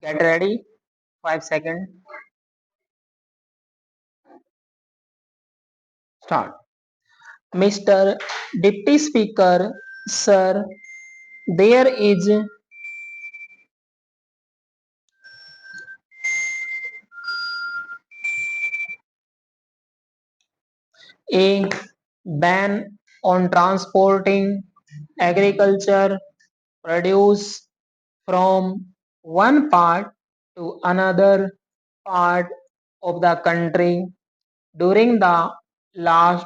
Get ready. 5 seconds. Start. Mr. Deputy Speaker, sir, there is a ban on transporting agriculture produce from one part to another part of the country. During the last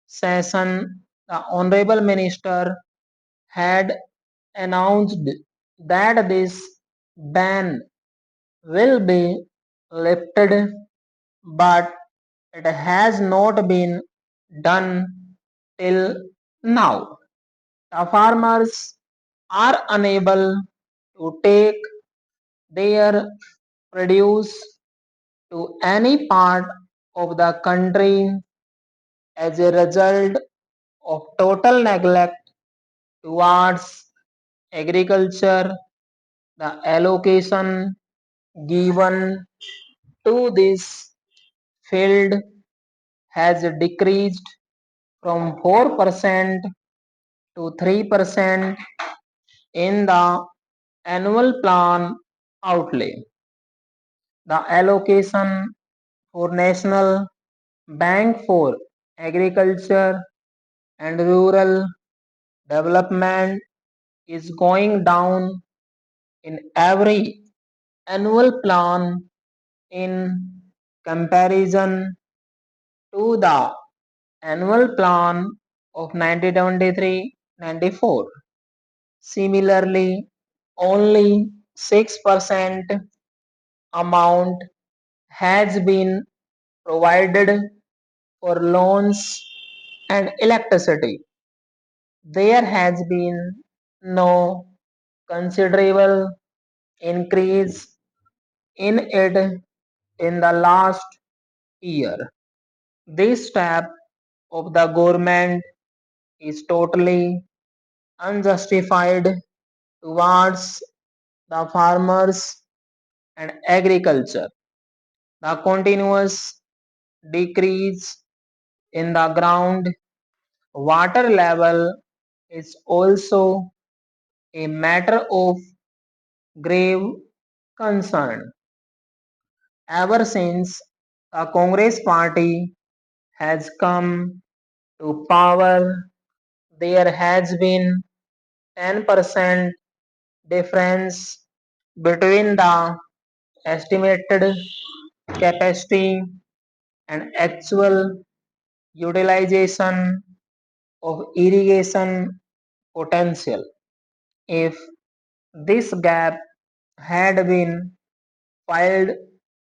session, the Honorable Minister had announced that this ban will be lifted, but it has not been done till now. The farmers are unable to take their produce to any part of the country as a result of total neglect towards agriculture. The allocation given to this field has decreased from 4% to 3% in the annual plan outlay. The allocation for National Bank for Agriculture and Rural Development is going down in every annual plan in comparison to the annual plan of 1973-94. Similarly, only 6% amount has been provided for loans and electricity. There has been no considerable increase in it in the last year. This step of the government is totally unjustified towards the farmers and agriculture. The continuous decrease in the ground water level is also a matter of grave concern. Ever since the Congress party has come to power, there has been 10% difference between the estimated capacity and actual utilization of irrigation potential. If this gap had been filled,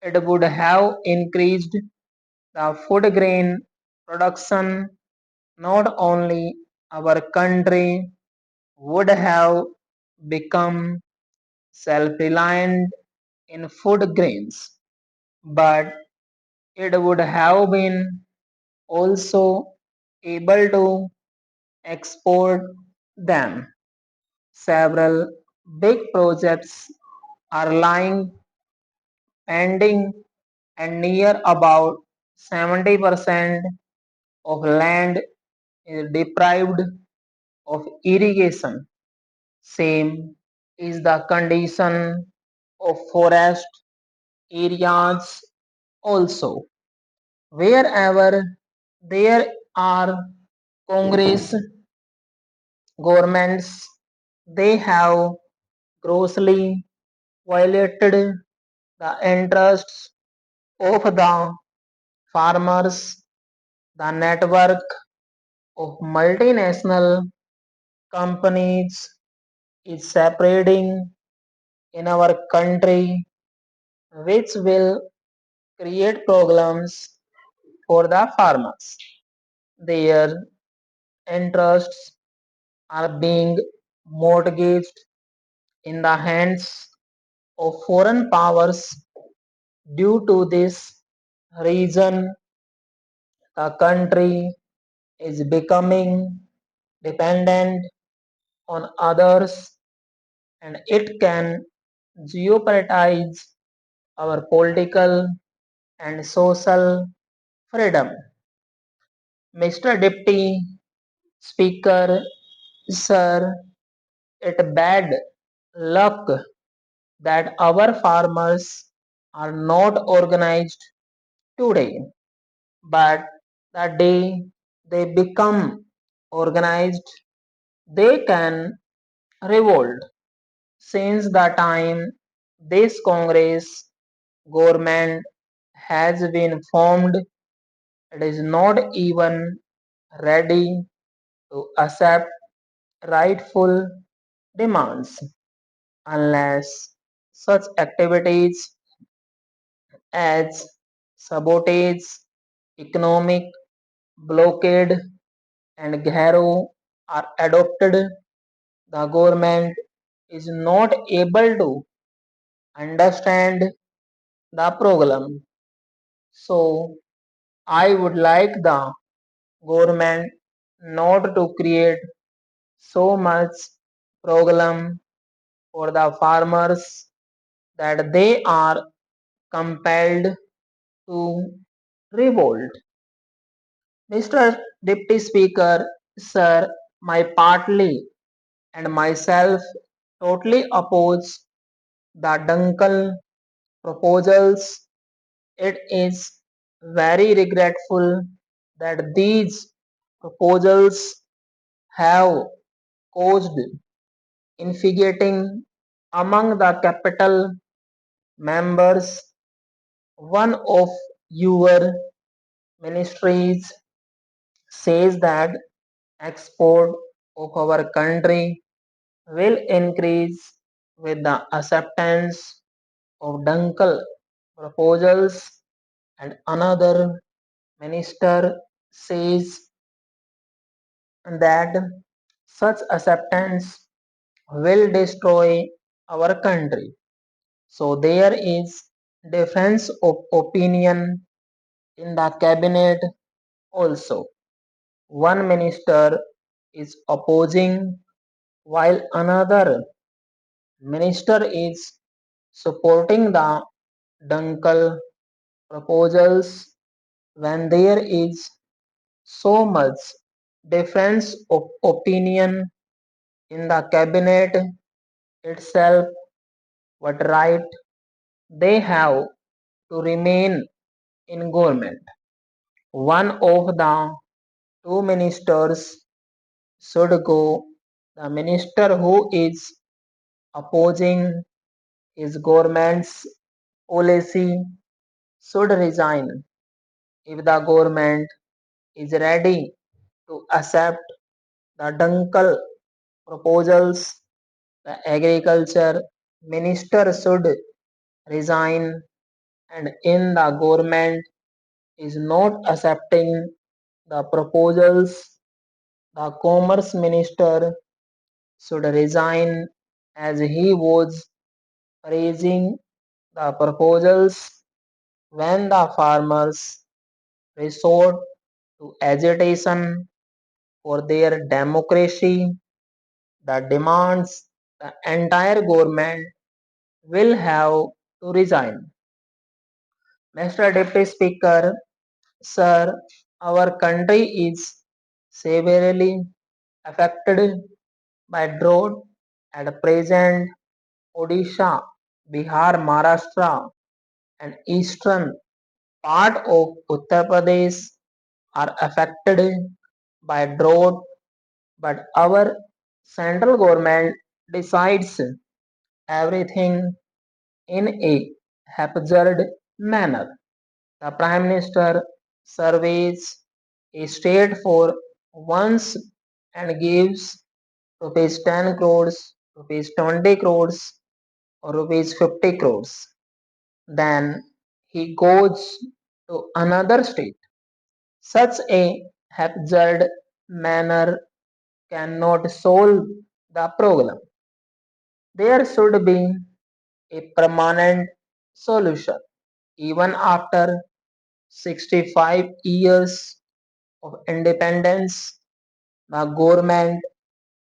it would have increased the food grain production. Not only our country would have become self-reliant in food grains, but it would have been also able to export them. Several big projects are lying pending, and near about 70% of land is deprived of irrigation. Same is the condition of forest areas also. Wherever there are Congress governments, they have grossly violated the interests of the farmers. The network of multinational companies is separating in our country, which will create problems for the farmers. Their interests are being mortgaged in the hands of foreign powers. Due to this reason, the country is becoming dependent on others, and it can jeopardize our political and social freedom. Mr. Deputy Speaker, sir, it's bad luck that our farmers are not organized today, but the day they become organized, they can revolt. Since the time this Congress government has been formed, it is not even ready to accept rightful demands unless such activities as sabotage, economic blockade, and Ghero are adopted. The government is not able to understand the problem. So, I would like the government not to create so much problem for the farmers that they are compelled to revolt. Mr. Deputy Speaker, sir, my party and myself totally oppose the Dunkel proposals. It is very regretful that these proposals have caused infighting among the capital members. One of your ministries says that export of our country will increase with the acceptance of Dunkel proposals, and another minister says that such acceptance will destroy our country. So there is difference of opinion in the cabinet also. One minister is opposing while another minister is supporting the Dunkel proposals. When there is so much difference of opinion in the cabinet itself, what right they have to remain in government. One of the two ministers should go. The minister who is opposing his government's policy should resign. If the government is ready to accept the Dunkel proposals, the agriculture minister should resign, and in the government is not accepting the proposals, the commerce minister should resign as he was raising the proposals. When the farmers resort to agitation for their democracy, the demands the entire government will have to resign. Mr. Deputy Speaker, sir, our country is severely affected by drought at present. Odisha, Bihar, Maharashtra, and eastern part of Uttar Pradesh are affected by drought, but our central government decides everything in a haphazard manner. The Prime Minister surveys a state for once and gives rupees 10 crores, rupees 20 crores, or rupees 50 crores. Then he goes to another state. Such a haphazard manner cannot solve the problem. There should be a permanent solution. Even after 65 years of independence, the government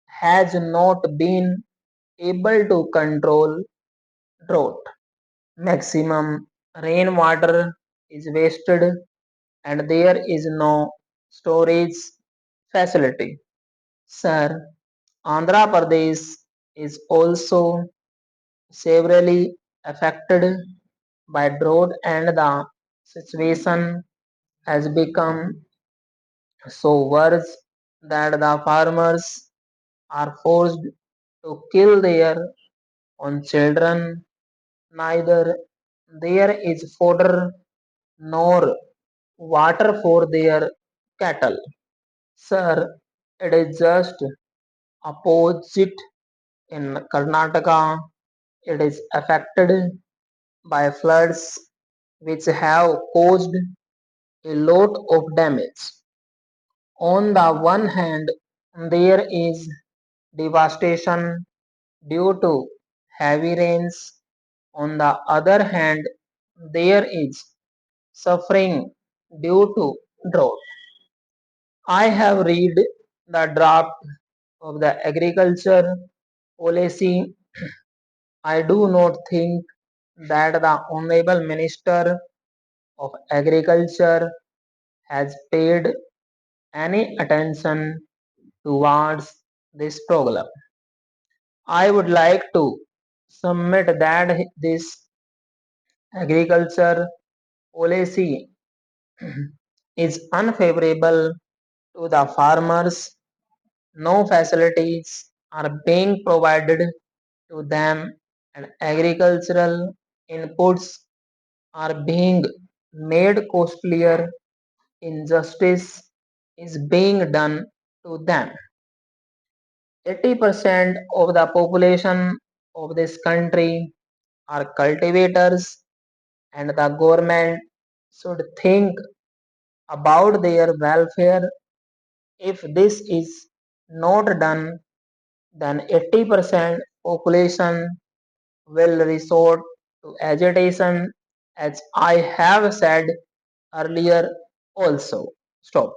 has not been able to control drought. Maximum rainwater is wasted and there is no storage facility. Sir, Andhra Pradesh is also severely affected by drought and the situation has become so worse that the farmers are forced to kill their own children. Neither there is fodder nor water for their cattle. Sir, it is just opposite in Karnataka. It is affected by floods which have caused a lot of damage. On the one hand, there is devastation due to heavy rains. On the other hand, there is suffering due to drought. I have read the draft of the agriculture policy. I do not think that the Honorable Minister of Agriculture has paid any attention towards this problem. I would like to submit that this agriculture policy is unfavorable to the farmers. No facilities are being provided to them and agricultural inputs are being made costlier. Injustice is being done to them. 80% of the population of this country are cultivators and the government should think about their welfare. If this is not done, then 80% population will resort to agitation as I have said earlier also. Stop.